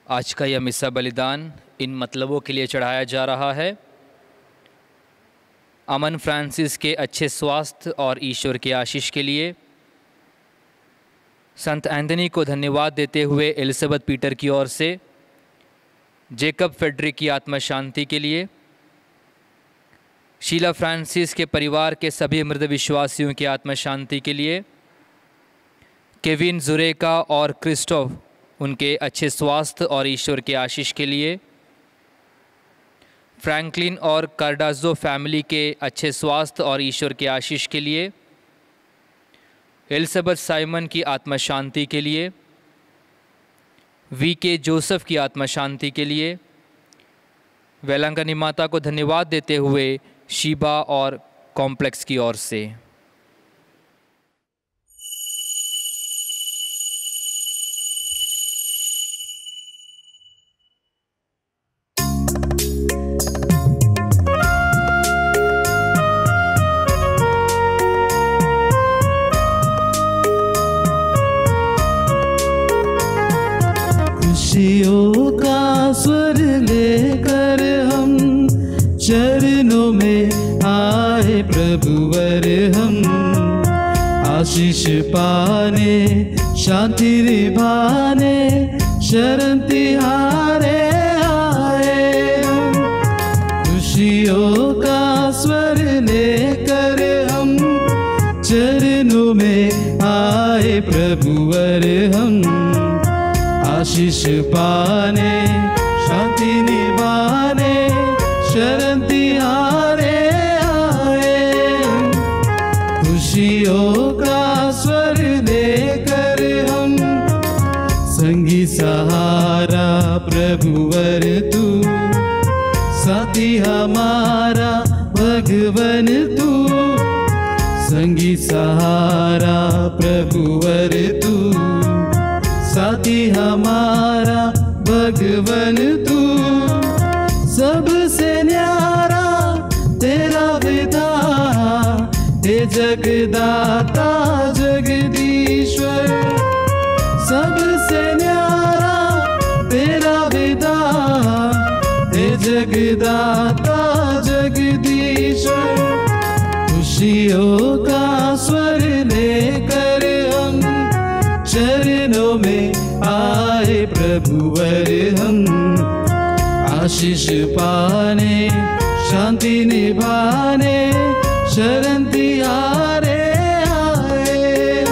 आज का यह मिस्सा बलिदान इन मतलबों के लिए चढ़ाया जा रहा है। अमन फ्रांसिस के अच्छे स्वास्थ्य और ईश्वर की आशीष के लिए, संत एंथनी को धन्यवाद देते हुए एलिजाबेथ पीटर की ओर से, जेकब फेडरिक की आत्मा शांति के लिए, शीला फ्रांसिस के परिवार के सभी मृत विश्वासियों की आत्मा शांति के लिए, केविन जुरेका और क्रिस्टोफ उनके अच्छे स्वास्थ्य और ईश्वर के आशीष के लिए, फ्रैंकलिन और कार्डाजो फैमिली के अच्छे स्वास्थ्य और ईश्वर के आशीष के लिए, एलिजाबेथ साइमन की आत्मा शांति के लिए, वी.के. जोसेफ की आत्मा शांति के लिए, वेलांगनी माता को धन्यवाद देते हुए शीबा और कॉम्प्लेक्स की ओर से। खुशियों का स्वर लेकर हम चरणों में आए प्रभुवर हम, आशीष पाने शांति निभाने शरण तिहारे आए हम। खुशियों का स्वर लेकर हम चरणों में आए प्रभुवर हम, आशीष पाने शांति निभाने शरण तिहारे आए। खुशियों का स्वर लेकर हम, संगी सहारा प्रभुवर तू, साथी हमारा भगवन तू, संगी सहारा प्रभुवर तू, साथी हमारा भगवन तू। सबसे न्यारा तेरा विधान, हे जगदाता जगदीश्वर। सबसे न्यारा तेरा विधान, हे जगदाता जगदीश्वर। खुशियों का स्वर लेकर हम चरणों में आए प्रभुवर हम, आशीष पाने शांति निभाने शरण तिहारे आए।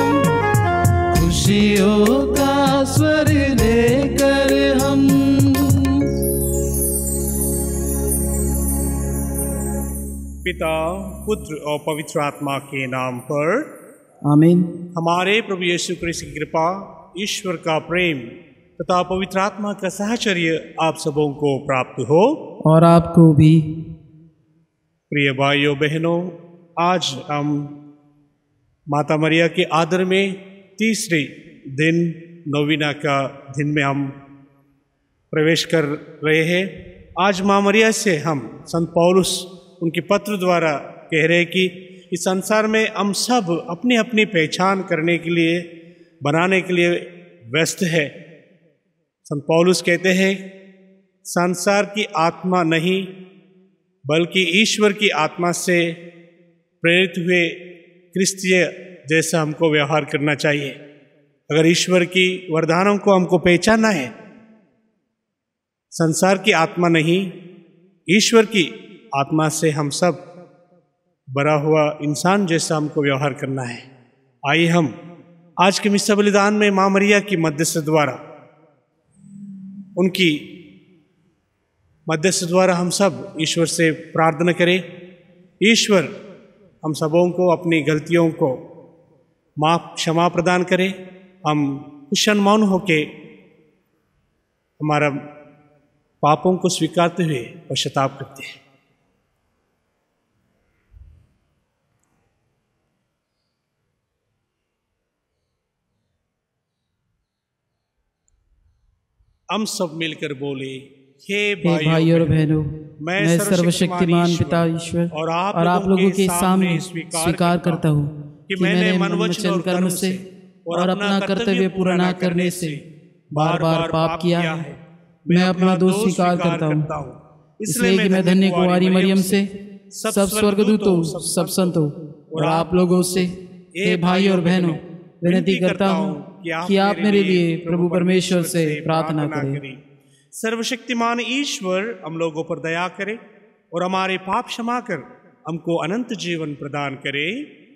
खुशियों का स्वर लेकर हम। पिता पुत्र और पवित्र आत्मा के नाम पर आमीन। हमारे प्रभु यीशु क्रिस्त की कृपा, ईश्वर का प्रेम तथा पवित्र आत्मा का साहचर्य आप सबों को प्राप्त हो। और आपको भी। प्रिय भाइयों बहनों, आज हम माता मरिया के आदर में तीसरे दिन नौवीना का दिन में हम प्रवेश कर रहे हैं। आज माँ मरिया से हम संत पौलुस उनके पत्र द्वारा कह रहे हैं कि इस संसार में हम सब अपनी अपनी पहचान करने के लिए, बनाने के लिए व्यस्त है। संत पौलुस कहते हैं, संसार की आत्मा नहीं बल्कि ईश्वर की आत्मा से प्रेरित हुए क्रिस्तीय जैसा हमको व्यवहार करना चाहिए। अगर ईश्वर की वरदानों को हमको पहचानना है, संसार की आत्मा नहीं ईश्वर की आत्मा से हम सब बड़ा हुआ इंसान जैसा हमको व्यवहार करना है। आइए हम आज के मिस्सा बलिदान में माँ मरिया की मध्यस्थ द्वारा, उनकी मध्यस्थ द्वारा हम सब ईश्वर से प्रार्थना करें। ईश्वर हम सबों को अपनी गलतियों को माफ क्षमा प्रदान करें। हम कुशन मौन होके हमारा पापों को स्वीकारते हुए पश्चाताप करते हैं। हम सब मिलकर बोले, हे भाई और बहनों, मैं सर्वशक्तिमान पिता ईश्वर और आप लोगों के सामने स्वीकार करता हूँ कि मैंने मन वचन कर्म से और अपना कर्तव्य पूरा न करने से बार बार पाप किया है। मैं अपना दोष स्वीकार करता हूँ, इसलिए कि मैं धन्य कुंवारी मरियम से, सब स्वर्गदूतों, सब संतों और आप लोगों से, हे भाई और बहनों, विनती करता हूँ कि आप मेरे लिए प्रभु परमेश्वर से प्रार्थना करें। सर्वशक्तिमान ईश्वर हम लोगों पर दया करे और हमारे पाप क्षमा कर हमको अनंत जीवन प्रदान करे।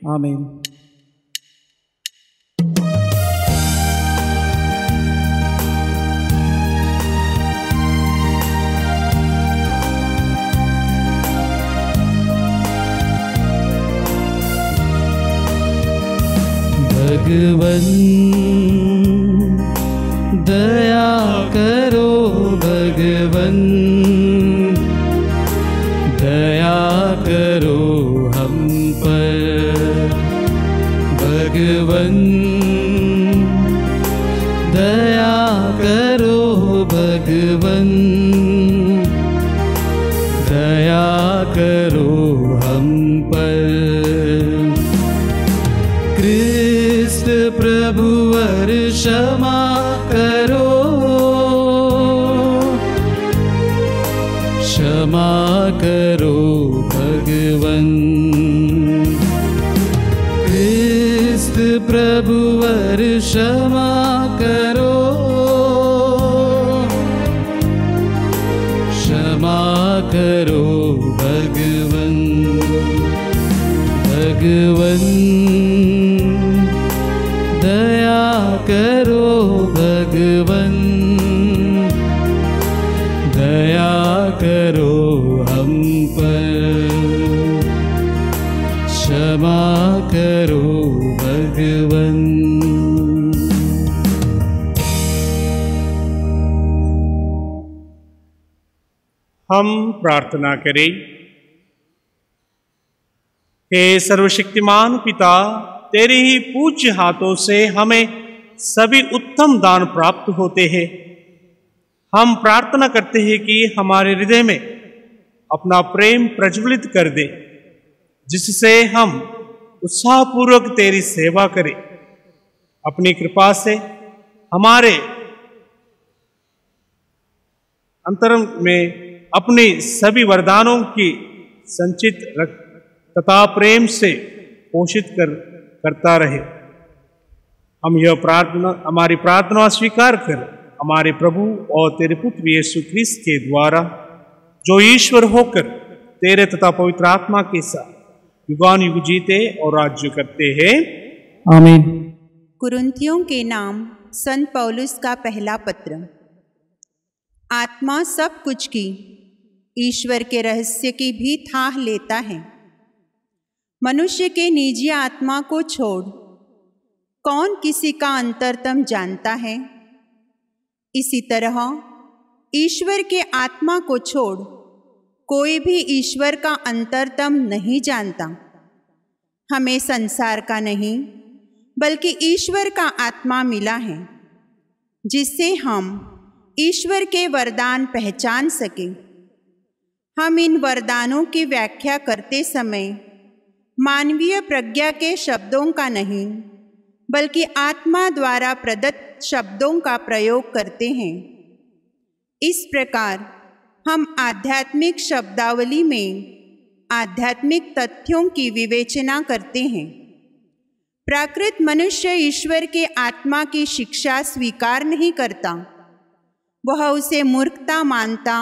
आमीन। भगवन दया करो, भगवन दया करो हम पर, भगवन दया करो, भगवन दया करो हम पर। क्रिस्त प्रभुवर क्षमा करो, क्षमा करो भगवन। क्रिस्त प्रभुवर क्षमा करो, क्षमा करो भगवन। भगवन दया करो, भगवन दया करो हम पर, क्षमा करो भगवन। हम प्रार्थना करें। हे सर्वशक्तिमान पिता, तेरे ही पूज्य हाथों से हमें सभी उत्तम दान प्राप्त होते हैं। हम प्रार्थना करते हैं कि हमारे हृदय में अपना प्रेम प्रज्वलित कर दे, जिससे हम उत्साहपूर्वक तेरी सेवा करें। अपनी कृपा से हमारे अंतरंग में अपने सभी वरदानों की संचित रख तथा प्रेम से पोषित करता रहे। हम यह प्रार्थना, हमारी प्रार्थना स्वीकार कर हमारे प्रभु और तेरे पुत्र यीशु ख्रिस्त के द्वारा, जो ईश्वर होकर तेरे तथा पवित्र आत्मा के साथ युगान युग जीते और राज्य करते हैं। आमीन। कुरिन्थियों के नाम संत पौलुस का पहला पत्र। आत्मा सब कुछ की, ईश्वर के रहस्य की भी थाह लेता है। मनुष्य के निजी आत्मा को छोड़ कौन किसी का अंतरतम जानता है? इसी तरह ईश्वर के आत्मा को छोड़ कोई भी ईश्वर का अंतरतम नहीं जानता। हमें संसार का नहीं बल्कि ईश्वर का आत्मा मिला है, जिससे हम ईश्वर के वरदान पहचान सके। हम इन वरदानों की व्याख्या करते समय मानवीय प्रज्ञा के शब्दों का नहीं बल्कि आत्मा द्वारा प्रदत्त शब्दों का प्रयोग करते हैं। इस प्रकार हम आध्यात्मिक शब्दावली में आध्यात्मिक तथ्यों की विवेचना करते हैं। प्राकृत मनुष्य ईश्वर के आत्मा की शिक्षा स्वीकार नहीं करता। वह उसे मूर्खता मानता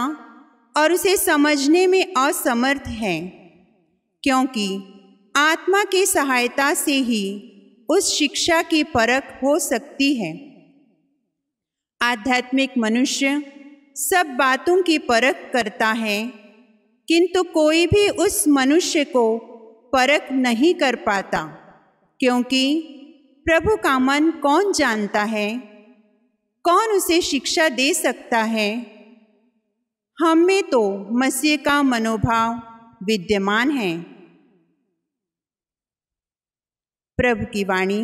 और उसे समझने में असमर्थ है, क्योंकि आत्मा की सहायता से ही उस शिक्षा की परख हो सकती है। आध्यात्मिक मनुष्य सब बातों की परख करता है, किंतु कोई भी उस मनुष्य को परख नहीं कर पाता, क्योंकि प्रभु का मन कौन जानता है? कौन उसे शिक्षा दे सकता है? हम में तो मसीह का मनोभाव विद्यमान है। प्रभु की वाणी।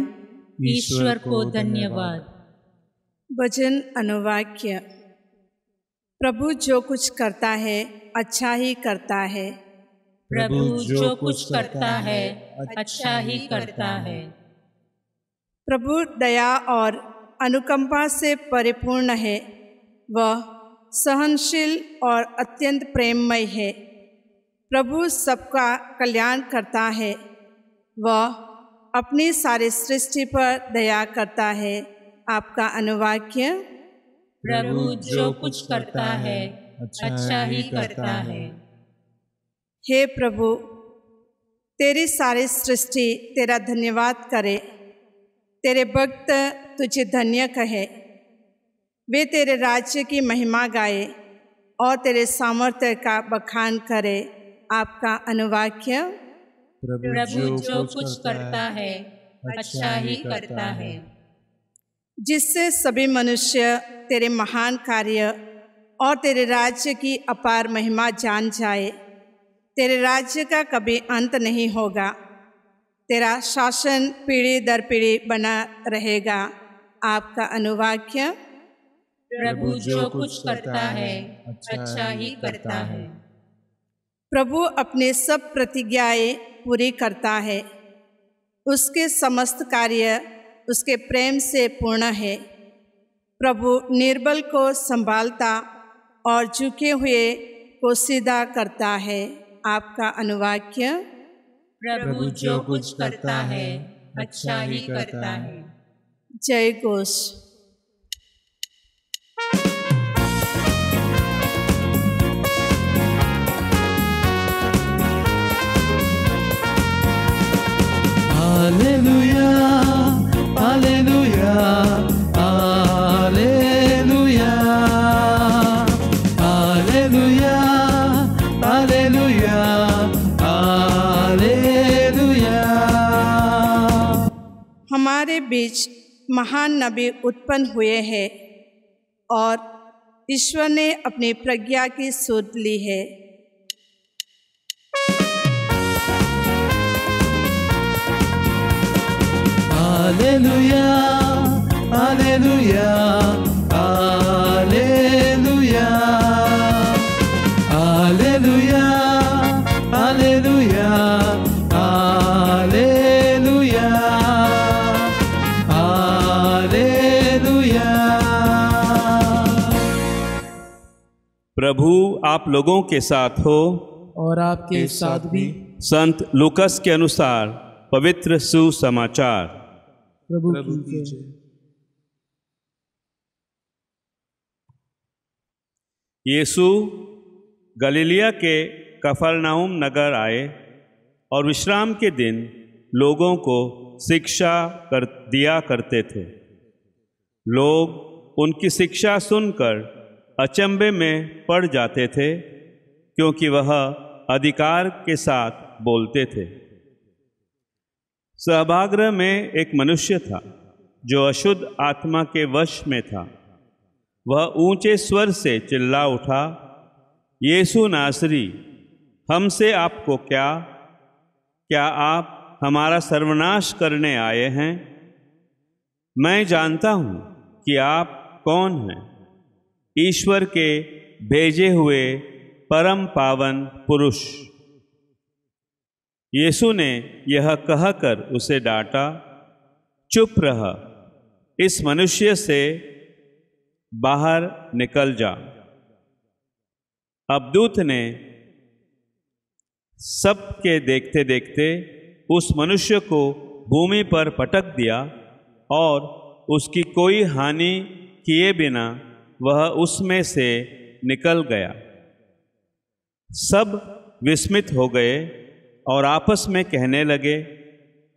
ईश्वर को धन्यवाद। वचन अनुवाक्य। प्रभु जो कुछ करता है अच्छा ही करता है। प्रभु जो कुछ करता है अच्छा ही करता है। प्रभु दया और अनुकंपा से परिपूर्ण है। वह सहनशील और अत्यंत प्रेममय है। प्रभु सबका कल्याण करता है। वह अपनी सारी सृष्टि पर दया करता है। आपका अनुवाक्य। प्रभु जो कुछ करता है अच्छा ही करता है। हे प्रभु, तेरी सारी सृष्टि तेरा धन्यवाद करे। तेरे भक्त तुझे धन्य कहे। वे तेरे राज्य की महिमा गाए और तेरे सामर्थ्य का बखान करे। आपका अनुवाक्य। प्रभु जो कुछ करता है अच्छा ही करता है। जिससे सभी मनुष्य तेरे महान कार्य और तेरे राज्य की अपार महिमा जान जाए। तेरे राज्य का कभी अंत नहीं होगा। तेरा शासन पीढ़ी दर पीढ़ी बना रहेगा। आपका अनुवाक्य। प्रभु जो कुछ करता है अच्छा ही करता है। प्रभु अपने सब प्रतिज्ञाएं पूरी करता है। उसके समस्त कार्य उसके प्रेम से पूर्ण है। प्रभु निर्बल को संभालता और झुके हुए को सीधा करता है। आपका अनुवाक्य। प्रभु जो कुछ करता है अच्छा ही करता है। जय Ghosh. Hallelujah hallelujah hallelujah hallelujah hallelujah hallelujah. हमारे बीच महान नबी उत्पन्न हुए हैं और ईश्वर ने अपनी प्रज्ञा की सुध ली है। Hallelujah hallelujah hallelujah hallelujah hallelujah hallelujah hallelujah. प्रभु आप लोगों के साथ हो और आपके साथ भी। संत लूकस के अनुसार पवित्र सुसमाचार। प्रभु की जय। यीशु गलीलिया के कफरनहूम नगर आए और विश्राम के दिन लोगों को शिक्षा दिया करते थे। लोग उनकी शिक्षा सुनकर अचंभे में पड़ जाते थे, क्योंकि वह अधिकार के साथ बोलते थे। सभागृह में एक मनुष्य था जो अशुद्ध आत्मा के वश में था। वह ऊंचे स्वर से चिल्ला उठा, यीशु नासरी, हमसे आपको क्या आप हमारा सर्वनाश करने आए हैं? मैं जानता हूँ कि आप कौन हैं, ईश्वर के भेजे हुए परम पावन पुरुष। यीशु ने यह कहकर उसे डांटा, चुप रह, इस मनुष्य से बाहर निकल जा। अब दूत ने सबके देखते देखते उस मनुष्य को भूमि पर पटक दिया और उसकी कोई हानि किए बिना वह उसमें से निकल गया। सब विस्मित हो गए और आपस में कहने लगे,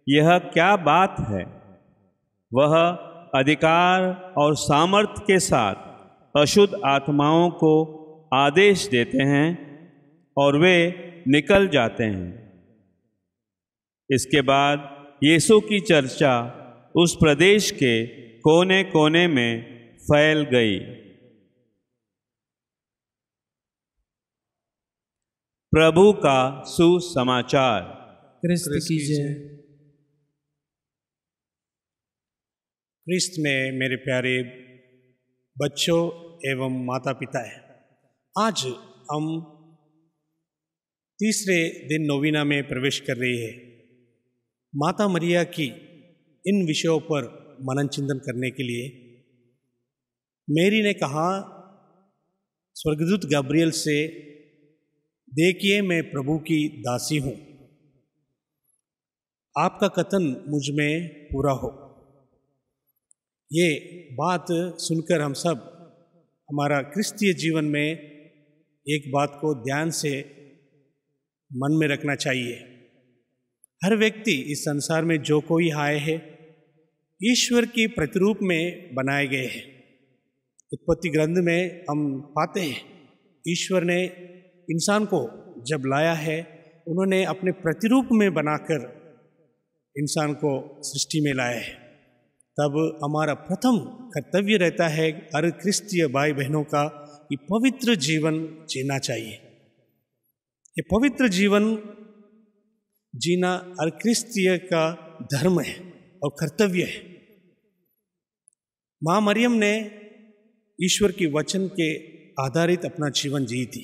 यह क्या बात है? वह अधिकार और सामर्थ्य के साथ अशुद्ध आत्माओं को आदेश देते हैं और वे निकल जाते हैं। इसके बाद यीशु की चर्चा उस प्रदेश के कोने कोने में फैल गई। प्रभु का सुसमाचार। क्रिस्त की जय। क्रिस्त में मेरे प्यारे बच्चों एवं माता पिता है, आज हम तीसरे दिन नोविना में प्रवेश कर रही है। माता मरिया की इन विषयों पर मनन चिंतन करने के लिए मेरी ने कहा, स्वर्गदूत गब्रियल से, देखिए मैं प्रभु की दासी हूँ, आपका कथन मुझ में पूरा हो। ये बात सुनकर हम सब हमारा क्रिस्तीय जीवन में एक बात को ध्यान से मन में रखना चाहिए। हर व्यक्ति इस संसार में जो कोई आए है ईश्वर की प्रतिरूप में बनाए गए हैं। उत्पत्ति ग्रंथ में हम पाते हैं ईश्वर ने इंसान को जब लाया है, उन्होंने अपने प्रतिरूप में बनाकर इंसान को सृष्टि में लाया है। तब हमारा प्रथम कर्तव्य रहता है हर क्रिस्तीय भाई बहनों का कि पवित्र जीवन जीना चाहिए। ये पवित्र जीवन जीना हर क्रिस्तीय का धर्म है और कर्तव्य है। माँ मरियम ने ईश्वर के वचन के आधारित अपना जीवन जी थी,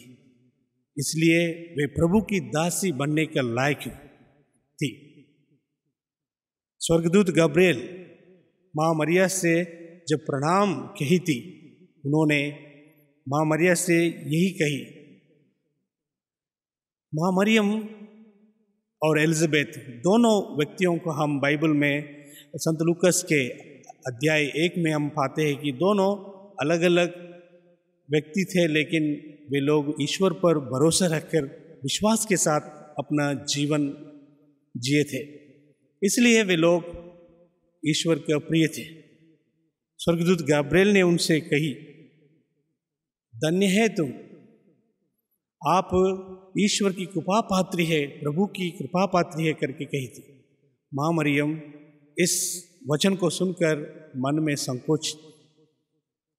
इसलिए वे प्रभु की दासी बनने के लायक थी। स्वर्गदूत गब्रियल माँ मरिया से जब प्रणाम कही थी, उन्होंने माँ मरिया से यही कही। माँ मरियम और एलिजाबेथ दोनों व्यक्तियों को हम बाइबल में संत लूकस के अध्याय 1 में हम पाते हैं कि दोनों अलग अलग व्यक्ति थे, लेकिन वे लोग ईश्वर पर भरोसा रखकर विश्वास के साथ अपना जीवन जिए थे, इसलिए वे लोग ईश्वर के प्रिय थे। स्वर्गदूत गब्रियल ने उनसे कही, धन्य है तुम, आप ईश्वर की कृपा पात्री है, प्रभु की कृपा पात्री है करके कही थी। माँ मरियम इस वचन को सुनकर मन में संकोच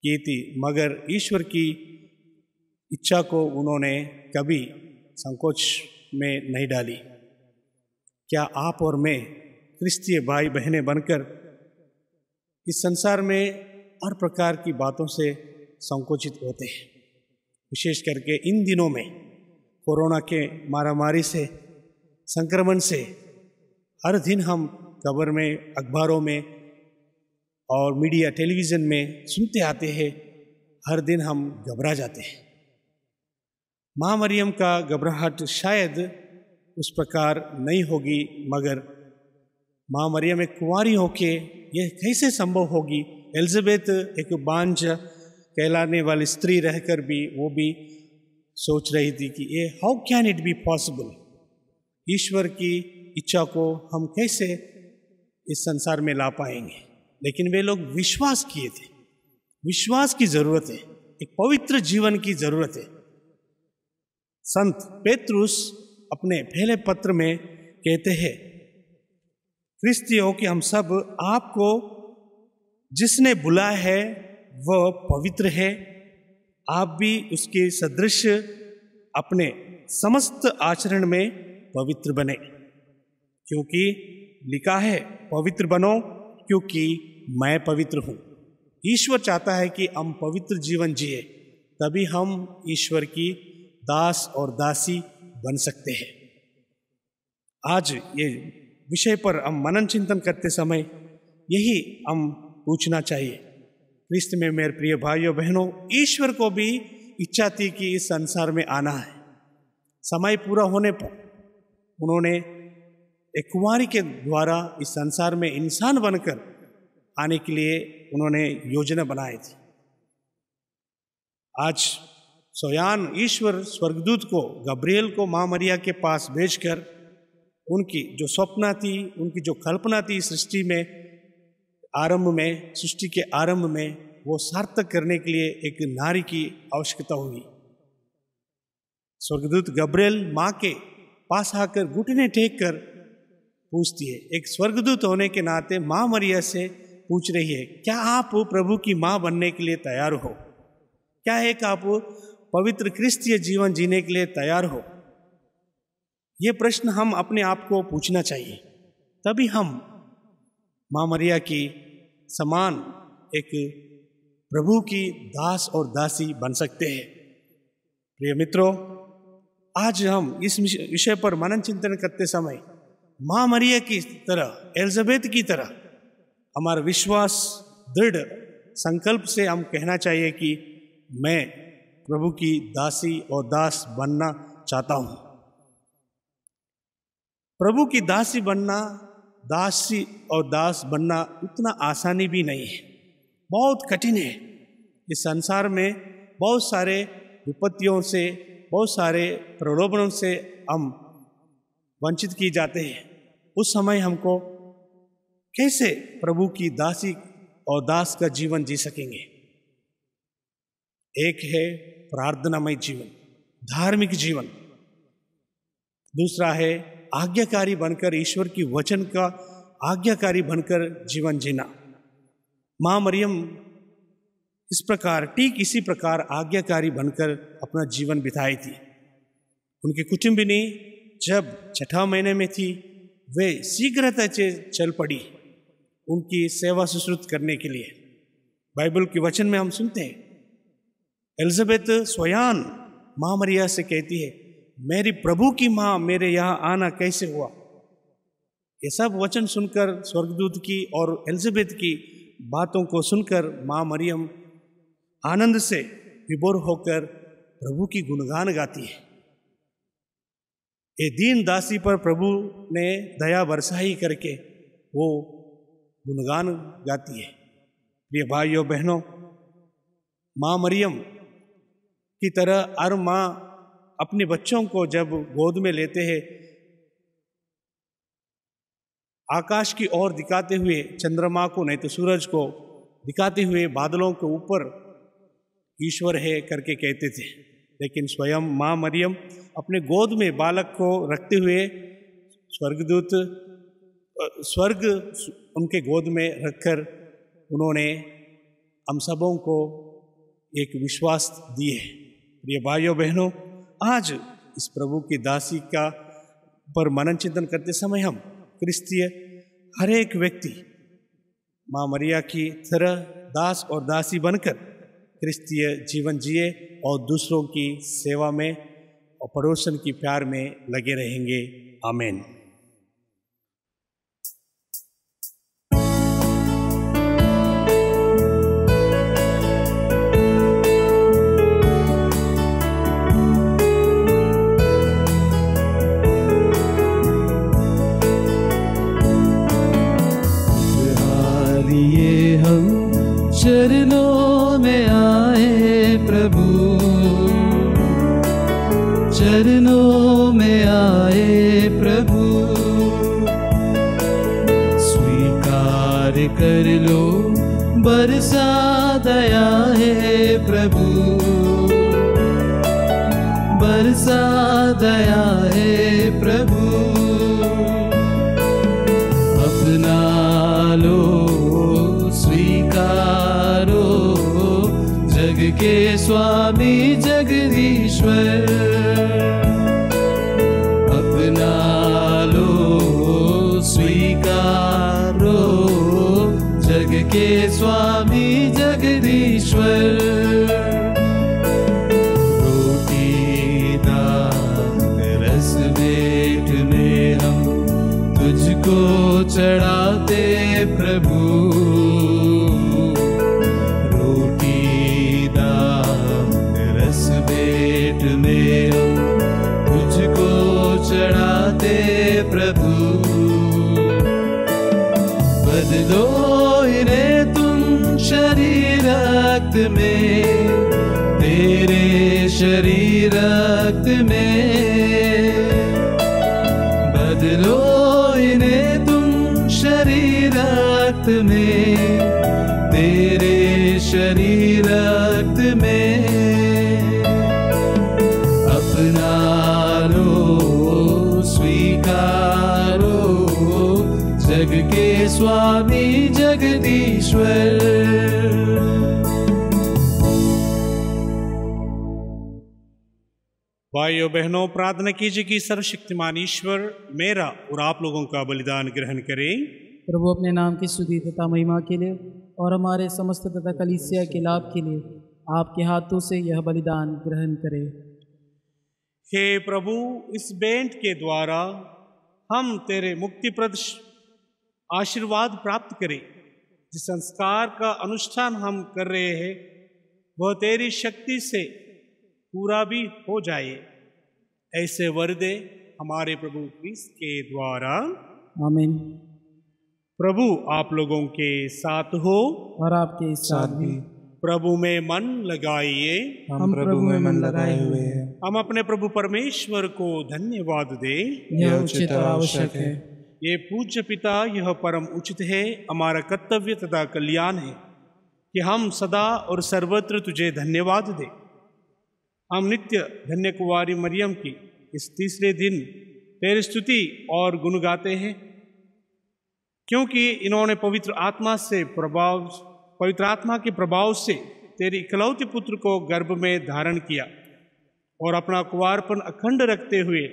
की थी, मगर ईश्वर की इच्छा को उन्होंने कभी संकोच में नहीं डाली। क्या आप और मैं क्रिस्तीय भाई बहनें बनकर इस संसार में हर प्रकार की बातों से संकोचित होते हैं, विशेष करके इन दिनों में कोरोना के महामारी से, संक्रमण से हर दिन हम खबर में, अखबारों में और मीडिया टेलीविज़न में सुनते आते हैं, हर दिन हम घबरा जाते हैं। माँ मरियम का घबराहट शायद उस प्रकार नहीं होगी, मगर माँ मरियम एक कुंवारी होके यह कैसे संभव होगी? एलिजाबेथ एक बांझ कहलाने वाली स्त्री रहकर भी वो भी सोच रही थी कि ये how can it be possible, ईश्वर की इच्छा को हम कैसे इस संसार में ला पाएंगे। लेकिन वे लोग विश्वास किए थे। विश्वास की जरूरत है, एक पवित्र जीवन की जरूरत है। संत पेतरुस अपने पहले पत्र में कहते हैं, क्रिस्तियों कि हम सब आपको जिसने बुलाया है वह पवित्र है, आप भी उसके सदृश अपने समस्त आचरण में पवित्र बने, क्योंकि लिखा है पवित्र बनो क्योंकि मैं पवित्र हूँ। ईश्वर चाहता है कि हम पवित्र जीवन जिए, तभी हम ईश्वर की दास और दासी बन सकते हैं। आज ये विषय पर हम मनन चिंतन करते समय यही हम पूछना चाहिए। क्रिस्त में मेरे प्रिय भाइयों बहनों, ईश्वर को भी इच्छा थी कि इस संसार में आना है। समय पूरा होने पर उन्होंने एक कुंवारी के द्वारा इस संसार में इंसान बनकर आने के लिए उन्होंने योजना बनाई थी। आज स्वयं ईश्वर स्वर्गदूत को, गब्रियल को माँ मरिया के पास भेजकर उनकी जो स्वप्न थी, उनकी जो कल्पना थी सृष्टि में आरंभ में, सृष्टि के आरंभ में, वो सार्थक करने के लिए एक नारी की आवश्यकता हुई। स्वर्गदूत गब्रियल माँ के पास आकर घुटने टेक कर पूछती है, एक स्वर्गदूत होने के नाते माँ मरिया से पूछ रही है, क्या आप प्रभु की माँ बनने के लिए तैयार हो? क्या एक आप पवित्र क्रिस्तीय जीवन जीने के लिए तैयार हो? ये प्रश्न हम अपने आप को पूछना चाहिए, तभी हम माँ मरिया की समान एक प्रभु की दास और दासी बन सकते हैं। प्रिय मित्रों, आज हम इस विषय पर मनन चिंतन करते समय माँ मरिया की तरह, एलिजाबेथ की तरह हमारा विश्वास दृढ़ संकल्प से हम कहना चाहिए कि मैं प्रभु की दासी और दास बनना चाहता हूँ। प्रभु की दासी बनना, दासी और दास बनना उतना आसानी भी नहीं है, बहुत कठिन है। इस संसार में बहुत सारे विपत्तियों से, बहुत सारे प्रलोभनों से हम वंचित किए जाते हैं। उस समय हमको कैसे प्रभु की दासी और दास का जीवन जी सकेंगे? एक है प्रार्थनामय जीवन, धार्मिक जीवन। दूसरा है आज्ञाकारी बनकर, ईश्वर की वचन का आज्ञाकारी बनकर जीवन जीना। माँ मरियम इस प्रकार, ठीक इसी प्रकार आज्ञाकारी बनकर अपना जीवन बिताई थी। उनकी कुटुंबिनी जब 6 महीने में थी, वे शीघ्रता से चल पड़ी उनकी सेवा शुश्रूषा करने के लिए। बाइबल के वचन में हम सुनते हैं, एलिजाबेथ स्वयं माँ मरिया से कहती है, मेरी प्रभु की माँ मेरे यहाँ आना कैसे हुआ? ये सब वचन सुनकर, स्वर्गदूत की और एलिजाबेथ की बातों को सुनकर माँ मरियम आनंद से विभोर होकर प्रभु की गुणगान गाती है। ये दीन दासी पर प्रभु ने दया बरसाई करके वो गुणगान गाती है। प्रिय भाइयों बहनों, माँ मरियम की तरह हर माँ अपने बच्चों को जब गोद में लेते हैं, आकाश की ओर दिखाते हुए चंद्रमा को नहीं तो सूरज को दिखाते हुए बादलों के ऊपर ईश्वर है करके कहते थे। लेकिन स्वयं माँ मरियम अपने गोद में बालक को रखते हुए स्वर्ग उनके गोद में रखकर उन्होंने हम सबों को एक विश्वास दिए। प्रिय भाइयों बहनों, आज इस प्रभु की दासी का पर मनन चिंतन करते समय हम क्रिस्तीय हर एक व्यक्ति माँ मरिया की तरह दास और दासी बनकर क्रिस्तीय जीवन जिए और दूसरों की सेवा में और पड़ोसन की प्यार में लगे रहेंगे। आमीन। चरणों में आए प्रभु, चरणों में आए प्रभु, स्वीकार कर लो बरसा दया है प्रभु, बरसा दया है प्रभु, अपना लो स्वीकारो जग के स्वामी जगदीश्वर, अपना लो स्वीकारो जग के स्वामी जगदीश्वर। रोटी दान रस भेंट में हम तुझको चढ़ाते प्रभु, रोटी दान रस भेंट में हम तुझको चढ़ाते प्रभु। बदलो इन्हें तुम शरीर रक्त में, तेरे शरीर रक्त में, बदलो इन्हें तुम शरीर रक्त में, तेरे शरीर रक्त में, अपना लो स्वीकारो जग के स्वामी जगदीश्वर। भाइयों बहनों, प्रार्थना कीजिए कि सर्वशक्तिमान ईश्वर मेरा और आप लोगों का बलिदान ग्रहण करें। प्रभु अपने नाम की स्तुति तथा महिमा के लिए और हमारे समस्त तथा कलीसिया के लाभ के लिए आपके हाथों से यह बलिदान ग्रहण करें। हे प्रभु, इस भेंट के द्वारा हम तेरे मुक्तिप्रद आशीर्वाद प्राप्त करें। जिस संस्कार का अनुष्ठान हम कर रहे हैं वह तेरी शक्ति से पूरा भी हो जाए, ऐसे वर दे हमारे प्रभु क्रिस्त के द्वारा। आमीन। प्रभु आप लोगों के साथ हो और आपके साथ भी। प्रभु में मन लगाइए। हम प्रभु में मन लगाए हुए हैं। हम अपने प्रभु परमेश्वर को धन्यवाद दे, यह उचित और आवश्यक है। ये पूज्य पिता, यह परम उचित है, हमारा कर्तव्य तथा कल्याण है कि हम सदा और सर्वत्र तुझे धन्यवाद दे। हम नित्य धन्य कुंवारी मरियम की इस तीसरे दिन तेरी स्तुति और गुण गाते हैं, क्योंकि इन्होंने पवित्र आत्मा के प्रभाव से तेरी इकलौते पुत्र को गर्भ में धारण किया और अपना कुंवारपन अखंड रखते हुए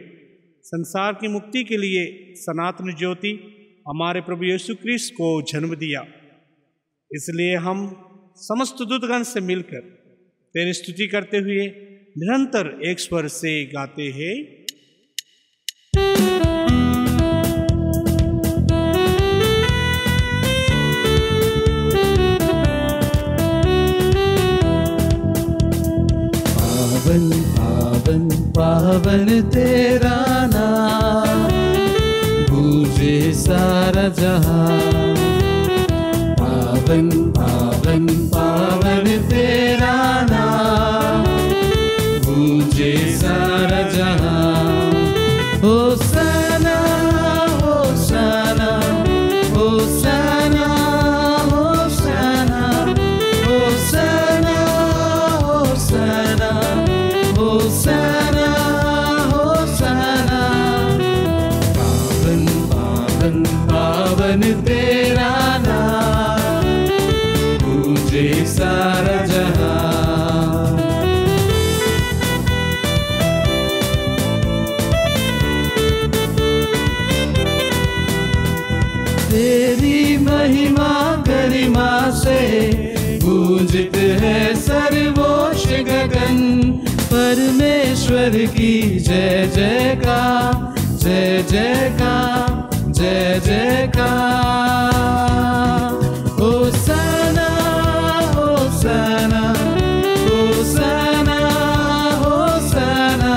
संसार की मुक्ति के लिए सनातन ज्योति हमारे प्रभु यीशु क्रिस्त को जन्म दिया। इसलिए हम समस्त दूतगण से मिलकर तेरी स्तुति करते हुए निरंतर एक स्वर से गाते हैं। पावन पावन पावन तेरा नाम, गूंजे सारा जहां। पावन पावन पावन तेरा नाम, गूंजे सारा जहां। होशाना होशाना होशाना होशाना होशाना होशाना होशाना होशाना। पावन पावन पावन तेरा नाम, गूंजे सारा जहां। तेरी महिमा गरिमा से गूंजित है सर्वोच्च गगन। परमेश्वर की जय जयकार, जय जयकार, जय जयकार। होशाना होशाना होशाना होशाना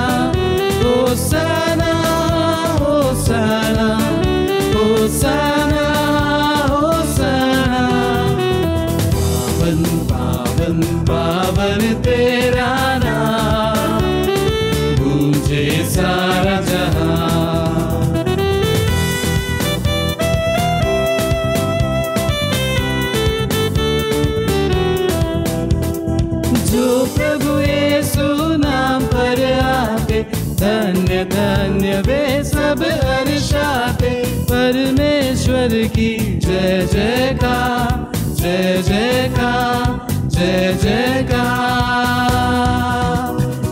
होशाना होशाना होशाना होशाना। पावन पावन पावन तेरा नाम, गूंजे सारा जहां। जो प्रभु यीशु नाम पर आते, धन्य धन्य वे सब हर्षाते। परमेश्वर की जय जयकार, जय जयकार, जय जयकार।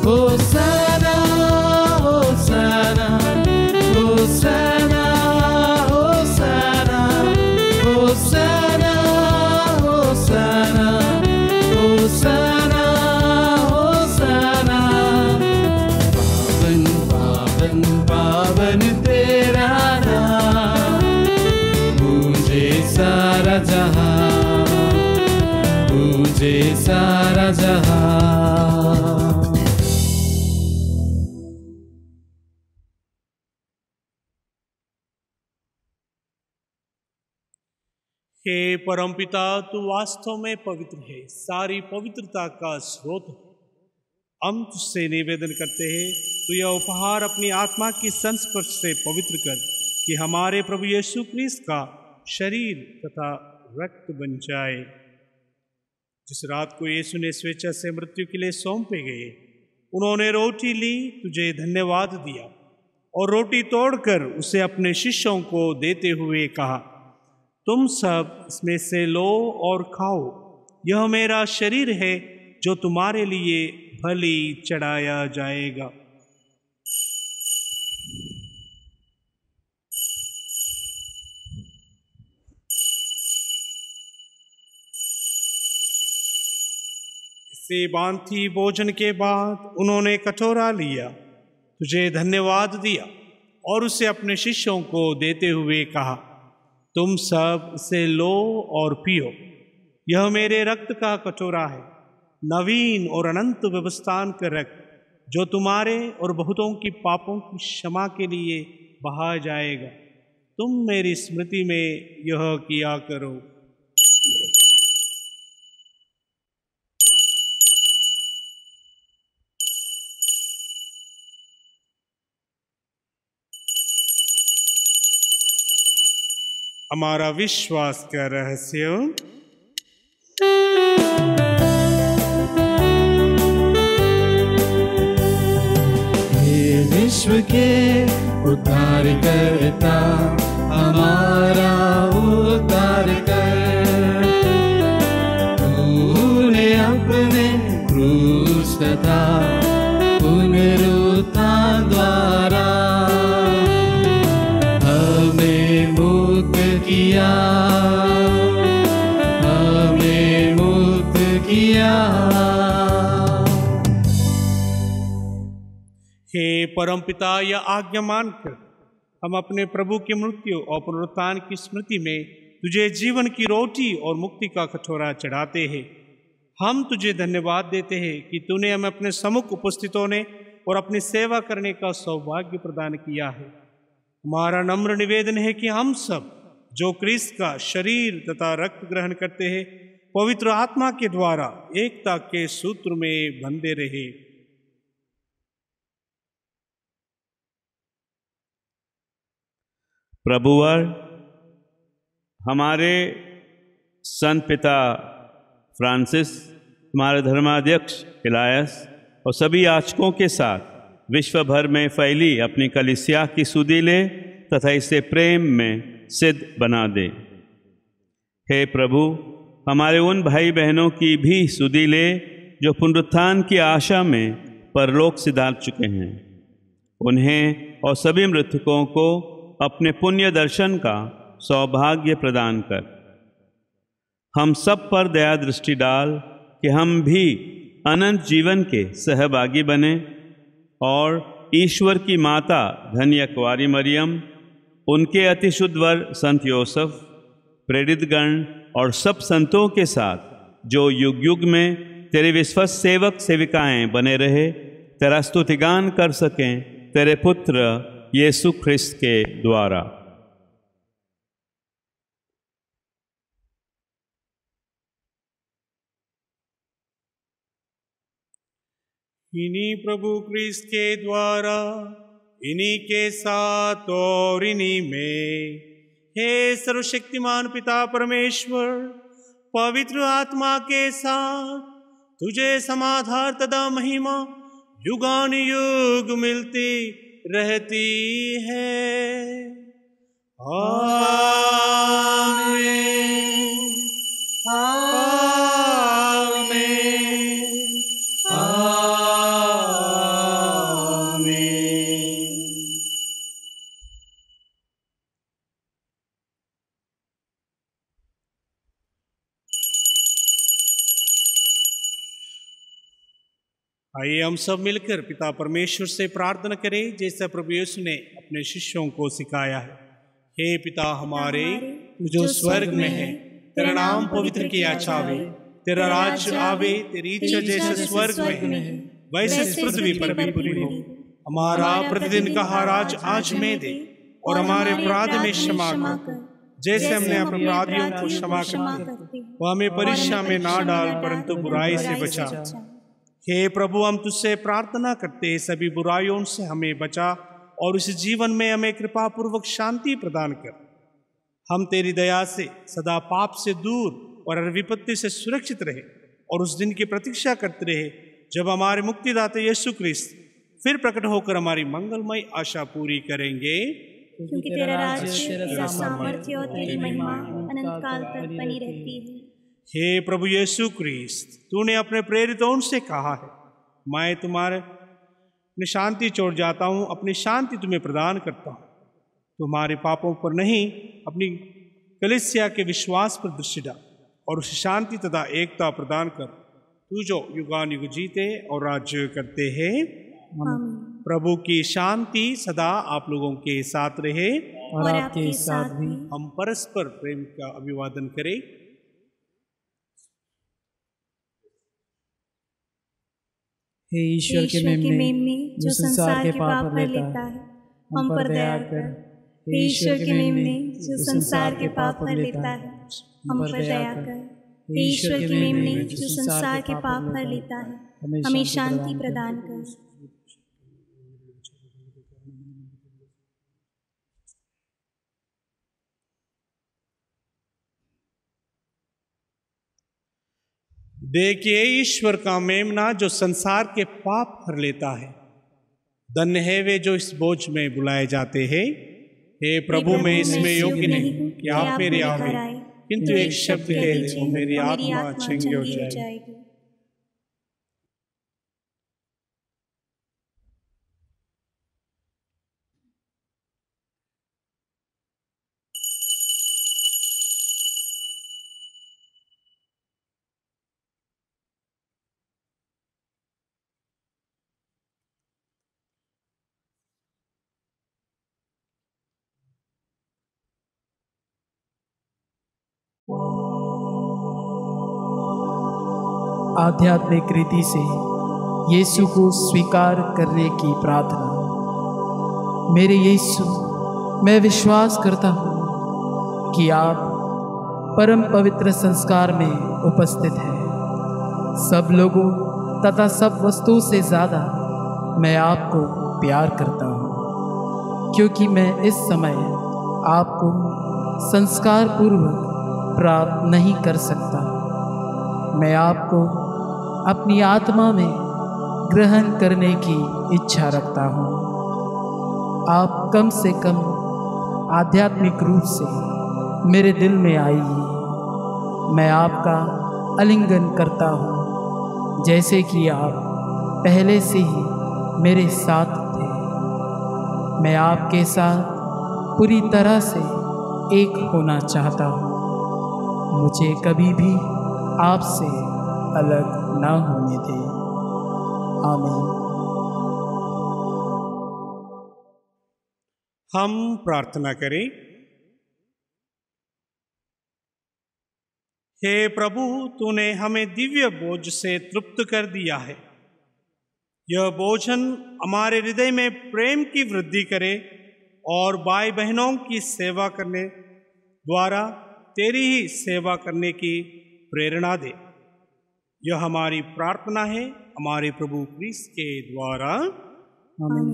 होशाना होशाना होशाना होशाना होशाना होशाना होशाना होशाना। पावन पावन पावन तेरा नाम, गूंजे सारा जहां, गूंजे सारा जहां। हे परमपिता, तू वास्तव में पवित्र है, सारी पवित्रता का स्रोत है। हम तुझसे निवेदन करते हैं, तू यह उपहार अपनी आत्मा की संस्पर्श से पवित्र कर, कि हमारे प्रभु यीशु क्रिस्त का शरीर तथा रक्त बन जाए। जिस रात को यीशु ने स्वेच्छा से मृत्यु के लिए सौंपे गए, उन्होंने रोटी ली, तुझे धन्यवाद दिया और रोटी तोड़कर उसे अपने शिष्यों को देते हुए कहा, तुम सब इसमें से लो और खाओ, यह मेरा शरीर है जो तुम्हारे लिए बलि चढ़ाया जाएगा। इससे भांति भोजन के बाद उन्होंने कटोरा लिया, तुझे धन्यवाद दिया और उसे अपने शिष्यों को देते हुए कहा, तुम सब इसे लो और पियो, यह मेरे रक्त का कटोरा है, नवीन और अनंत व्यवस्थान का रक्त जो तुम्हारे और बहुतों की पापों की क्षमा के लिए बहा जाएगा। तुम मेरी स्मृति में यह किया करो। हमारा विश्वास का रहस्य। हे विश्व के उद्धार करता, हमारा उद्धार कर। तूने अपने क्रूस तथा पुनरुत्थान द्वारा हमें मुक्त किया, हमें मुक्त किया। हे परमपिता, यह आज्ञा मानकर हम अपने प्रभु की मृत्यु और पुनरुत्थान की स्मृति में तुझे जीवन की रोटी और मुक्ति का कटोरा चढ़ाते हैं। हम तुझे धन्यवाद देते हैं कि तूने हमें अपने सम्मुख उपस्थित होने और अपनी सेवा करने का सौभाग्य प्रदान किया है। हमारा नम्र निवेदन है कि हम सब जो क्रिस्त का शरीर तथा रक्त ग्रहण करते हैं, पवित्र आत्मा के द्वारा एकता के सूत्र में बंधे रहे। प्रभुवर, हमारे संत पिता फ्रांसिस, हमारे धर्माध्यक्ष इलायस और सभी याजकों के साथ विश्व भर में फैली अपनी कलीसिया की सुधीले तथा इसे प्रेम में सिद्ध बना दे। हे प्रभु, हमारे उन भाई बहनों की भी सुधीले जो पुनरुत्थान की आशा में परलोक सिधार चुके हैं, उन्हें और सभी मृतकों को अपने पुण्य दर्शन का सौभाग्य प्रदान कर। हम सब पर दया दृष्टि डाल कि हम भी अनंत जीवन के सहभागी बने और ईश्वर की माता धन्य कुंवारी मरियम, उनके अति शुद्ध वर संत योसेफ, प्रेरितगण और सब संतों के साथ जो युग युग में तेरे विश्वस्त सेवक सेविकाएं बने रहे, तेरा स्तुतिगान कर सकें तेरे पुत्र यीशु ख्रिस्त के द्वारा। इन्हीं प्रभु क्रिस्त के द्वारा, इन्हीं के साथ और इन्हीं में, हे सर्वशक्तिमान पिता परमेश्वर, पवित्र आत्मा के साथ तुझे समाधान तथा महिमा युगानुयुग मिलती रहती है। आमीन, आमीन, आमीन। आइए हम सब मिलकर पिता परमेश्वर से प्रार्थना करें, जैसा प्रभु यीशु ने अपने शिष्यों को सिखाया है। हे पिता हमारे, जो स्वर्ग में है, तेरा नाम पवित्र किया जावे, तेरा राज्य आवे, तेरी इच्छा जैसे स्वर्ग में है वैसे इस पृथ्वी पर भी पूरी हो। हमारा प्रतिदिन का आहार आज हमें दे, और हमारे अपराध में क्षमा कर, जैसे हमने अपने अपराधियों को क्षमा करते। वो हमें परीक्षा में ना डाल, परंतु बुराई से बचा। हे प्रभु, हम तुझसे प्रार्थना करते हैं, सभी बुराइयों से हमें बचा और इस जीवन में हमें कृपा पूर्वक शांति प्रदान कर। हम तेरी दया से सदा पाप से दूर और हर विपत्ति से सुरक्षित रहे और उस दिन की प्रतीक्षा करते रहे जब हमारे मुक्तिदाता यीशु ख्रिस्त फिर प्रकट होकर हमारी मंगलमय आशा पूरी करेंगे। क्योंकि तेरा राज्य, तेरा सामर्थ्य और तेरी महिमा अनंत काल तक बनी रहती है। हे प्रभु यीशु ख्रिस्त, तूने अपने प्रेरितों से कहा है, मैं तुम्हारे अपनी शांति छोड़ जाता हूँ, अपनी शांति तुम्हें प्रदान करता हूँ। तुम्हारे पापों पर नहीं, अपनी कलीसिया के विश्वास पर दृष्टि डाल और उसे शांति तथा एकता प्रदान कर। तू जो युगानुयुग जीते और राज्य करते हैं। प्रभु की शांति सदा आप लोगों के साथ रहे और आपके साथ भी। हम परस्पर प्रेम का अभिवादन करें। हे ईश्वर के मेमने जो संसार के पाप हर लेता है, हम पर दया कर। हे ईश्वर के मेमने जो संसार के पाप हर लेता है, हम पर दया कर। हे ईश्वर के मेमने जो संसार के पाप हर लेता है, हमें शांति प्रदान कर। देखिए ईश्वर का मेमना जो संसार के पाप हर लेता है। धन्य है वे जो इस बोझ में बुलाए जाते हैं। हे प्रभु, मैं इसमें योग्य नहीं कि आप मेरे आवे, किंतु एक शब्द कह दो, मेरी आत्मा चंगी हो जाएगी। आध्यात्मिक रीति से यीशु को स्वीकार करने की प्रार्थना। मेरे यीशु, मैं विश्वास करता हूँ कि आप परम पवित्र संस्कार में उपस्थित हैं। सब लोगों तथा सब वस्तुओं से ज़्यादा मैं आपको प्यार करता हूँ, क्योंकि मैं इस समय आपको संस्कार पूर्वक प्राप्त नहीं कर सकता। मैं आपको अपनी आत्मा में ग्रहण करने की इच्छा रखता हूँ। आप कम से कम आध्यात्मिक रूप से मेरे दिल में आइए। मैं आपका आलिंगन करता हूँ, जैसे कि आप पहले से ही मेरे साथ थे। मैं आपके साथ पूरी तरह से एक होना चाहता हूँ। मुझे कभी भी आपसे अलग ना होने दें। आमीन। हम प्रार्थना करें। हे प्रभु, तूने हमें दिव्य भोज से तृप्त कर दिया है। यह भोजन हमारे हृदय में प्रेम की वृद्धि करे और भाई बहनों की सेवा करने द्वारा तेरी ही सेवा करने की प्रेरणा दे। यह हमारी प्रार्थना है हमारे प्रभु क्रिस्त के द्वारा। आमीन।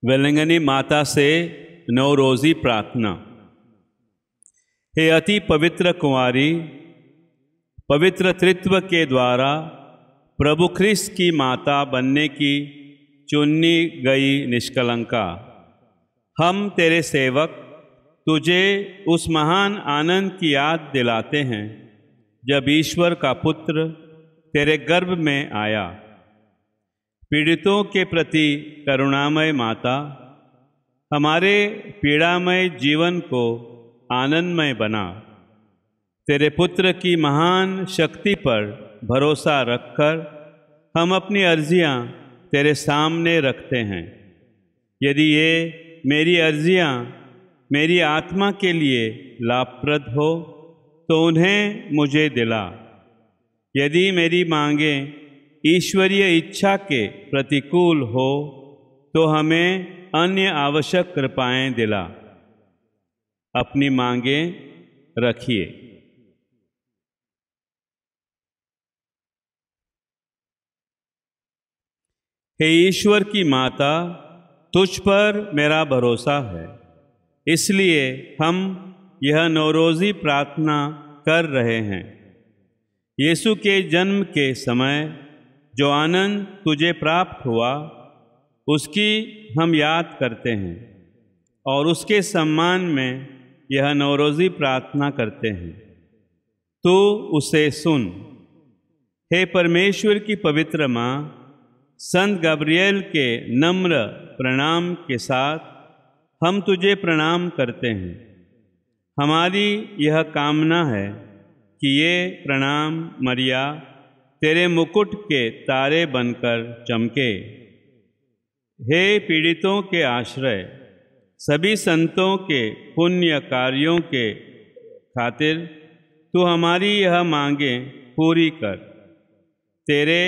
वेलंगनी माता से नवरोजी प्रार्थना। हे अति पवित्र कुंवारी, पवित्र त्रित्व के द्वारा प्रभु ख्रिस्त की माता बनने की चुनी गई निष्कलंका, हम तेरे सेवक तुझे उस महान आनंद की याद दिलाते हैं जब ईश्वर का पुत्र तेरे गर्भ में आया। पीड़ितों के प्रति करुणामय माता, हमारे पीड़ामय जीवन को आनंदमय बना। तेरे पुत्र की महान शक्ति पर भरोसा रखकर हम अपनी अर्जियां तेरे सामने रखते हैं। यदि ये मेरी अर्जियां मेरी आत्मा के लिए लाभप्रद हो तो उन्हें मुझे दिला। यदि मेरी मांगें ईश्वरीय इच्छा के प्रतिकूल हो तो हमें अन्य आवश्यक कृपाएं दिला। अपनी मांगें रखिए। हे ईश्वर की माता, तुझ पर मेरा भरोसा है, इसलिए हम यह नवरोजी प्रार्थना कर रहे हैं। यीशु के जन्म के समय जो आनंद तुझे प्राप्त हुआ उसकी हम याद करते हैं और उसके सम्मान में यह नवरोजी प्रार्थना करते हैं। तू उसे सुन। हे परमेश्वर की पवित्र माँ, संत गब्रियल के नम्र प्रणाम के साथ हम तुझे प्रणाम करते हैं। हमारी यह कामना है कि ये प्रणाम मरिया तेरे मुकुट के तारे बनकर चमके। हे पीड़ितों के आश्रय, सभी संतों के पुण्य कार्यों के खातिर तू हमारी यह मांगें पूरी कर। तेरे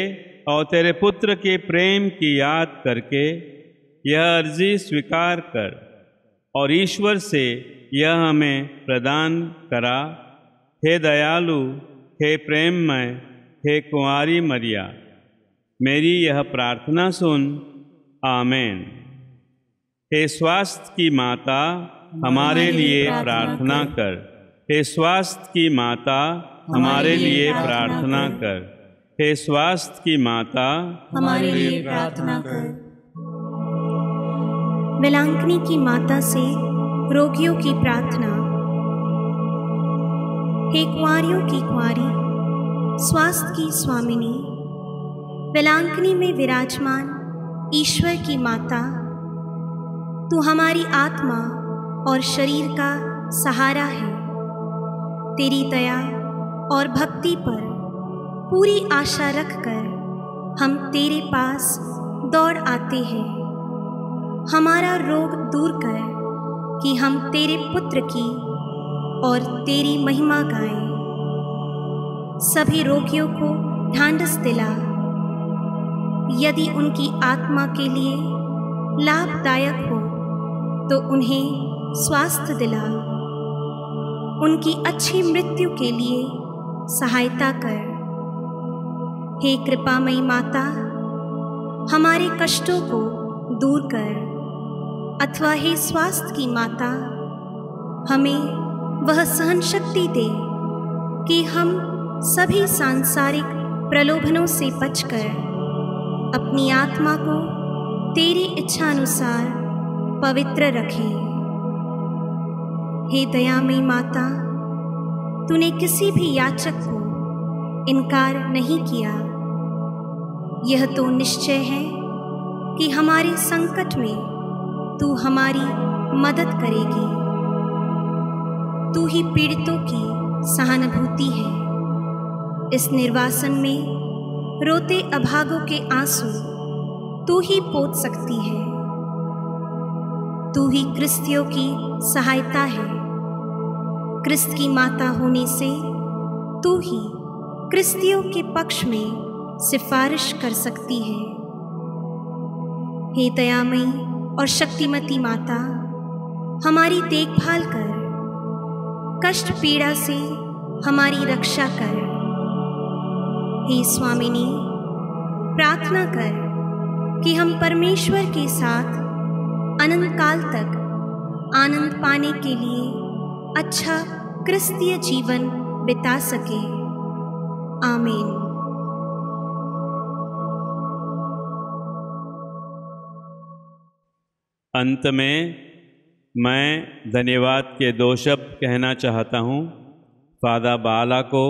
और तेरे पुत्र के प्रेम की याद करके यह अर्जी स्वीकार कर और ईश्वर से यह हमें प्रदान करा। हे दयालु, हे प्रेममय, हे कुंवारी मरिया, मेरी यह प्रार्थना सुन। आमीन। हे स्वास्थ्य की माता, हमारे लिए प्रार्थना कर। हे स्वास्थ्य की माता, हमारे लिए प्रार्थना कर। हे स्वास्थ्य की माता, हमारे लिए प्रार्थना कर। वेलांकनी की माता से रोगियों की प्रार्थना। हे कुंवारियों की कुंवारी, स्वास्थ्य की स्वामिनी, वेलांकनी में विराजमान ईश्वर की माता, तू हमारी आत्मा और शरीर का सहारा है। तेरी दया और भक्ति पर पूरी आशा रखकर हम तेरे पास दौड़ आते हैं। हमारा रोग दूर कर कि हम तेरे पुत्र की और तेरी महिमा गाएं। सभी रोगियों को ढांढस दिला। यदि उनकी आत्मा के लिए लाभदायक हो तो उन्हें स्वास्थ्य दिला। उनकी अच्छी मृत्यु के लिए सहायता कर। हे कृपामयी माता, हमारे कष्टों को दूर कर। अथवा हे स्वास्थ्य की माता, हमें वह सहन शक्ति दे कि हम सभी सांसारिक प्रलोभनों से बचकर अपनी आत्मा को तेरी इच्छानुसार पवित्र रखें। हे दयामयी माता, तूने किसी भी याचक को इनकार नहीं किया। यह तो निश्चय है कि हमारे संकट में तू हमारी मदद करेगी। तू ही पीड़ितों की सहानुभूति है। इस निर्वासन में रोते अभागों के आंसू तू ही पोंछ सकती है। तू ही क्रिस्तियों की सहायता है। क्रिस्त की माता होने से तू ही क्रिस्तियों के पक्ष में सिफारिश कर सकती है। हे दयामयी और शक्तिमती माता, हमारी देखभाल कर। कष्ट पीड़ा से हमारी रक्षा कर। हे स्वामिनी, प्रार्थना कर कि हम परमेश्वर के साथ अनंत काल तक आनंद पाने के लिए अच्छा क्रिस्तीय जीवन बिता सके। आमीन। अंत में मैं धन्यवाद के 2 शब्द कहना चाहता हूँ। फादर बाला को,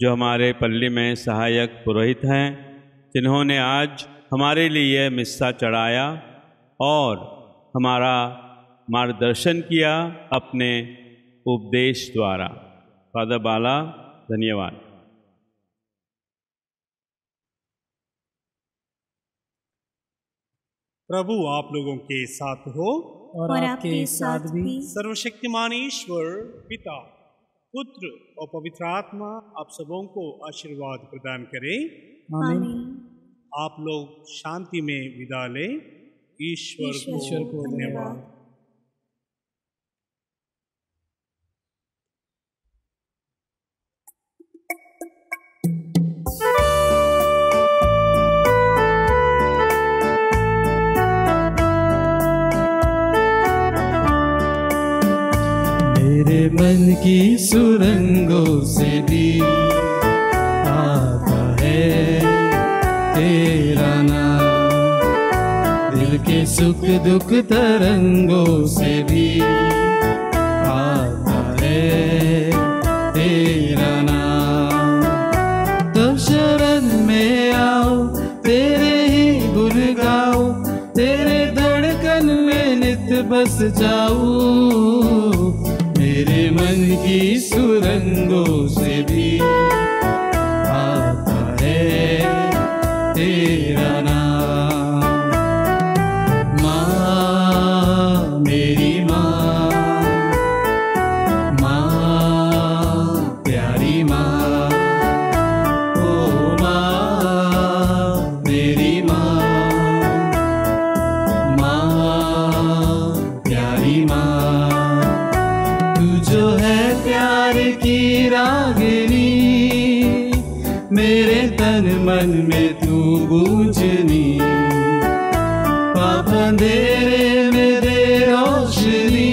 जो हमारे पल्ली में सहायक पुरोहित हैं, जिन्होंने आज हमारे लिए मिस्सा चढ़ाया और हमारा मार्गदर्शन किया अपने उपदेश द्वारा। फादर बाला, धन्यवाद। प्रभु आप लोगों के साथ हो और आपके साथ भी। सर्वशक्तिमान ईश्वर पिता, पुत्र और पवित्र आत्मा आप सबों को आशीर्वाद प्रदान करे। आमीन। आप लोग शांति में विदा लें। ईश्वर को धन्यवाद। मेरे मन की सुरंगों से भी आता है तेरा नाम। दिल के सुख दुख तरंगों से भी आता है तेरा नाम। तब शरण में आओ, तेरे ही गुण गाओ, तेरे धड़कन में नित बस जाऊं। मेरे मन की सुरंगों से भी आता है तेरा नाम। माँ मेरी माँ, माँ प्यारी मन में तू बूझनी, पाप अंधेरे में दे रोशनी,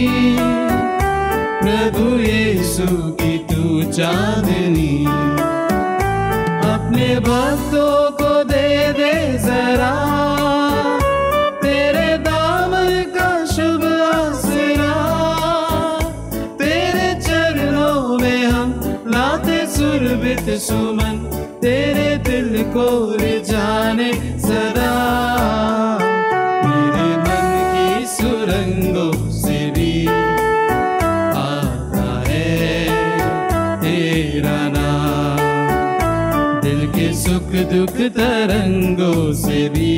प्रभु यीशु की तू चांदनी। अपने भक्तों को दे दे जरा तेरे दामन का शुभ आसरा, तेरे चरणों में हम लाते सुरभित सुमन, तेरे दिल को रिझाने सदा। मेरे मन की सुरंगों से भी आता है तेरा नाम, दिल के सुख दुख तरंगों से भी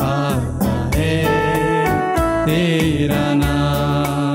आता है तेरा नाम।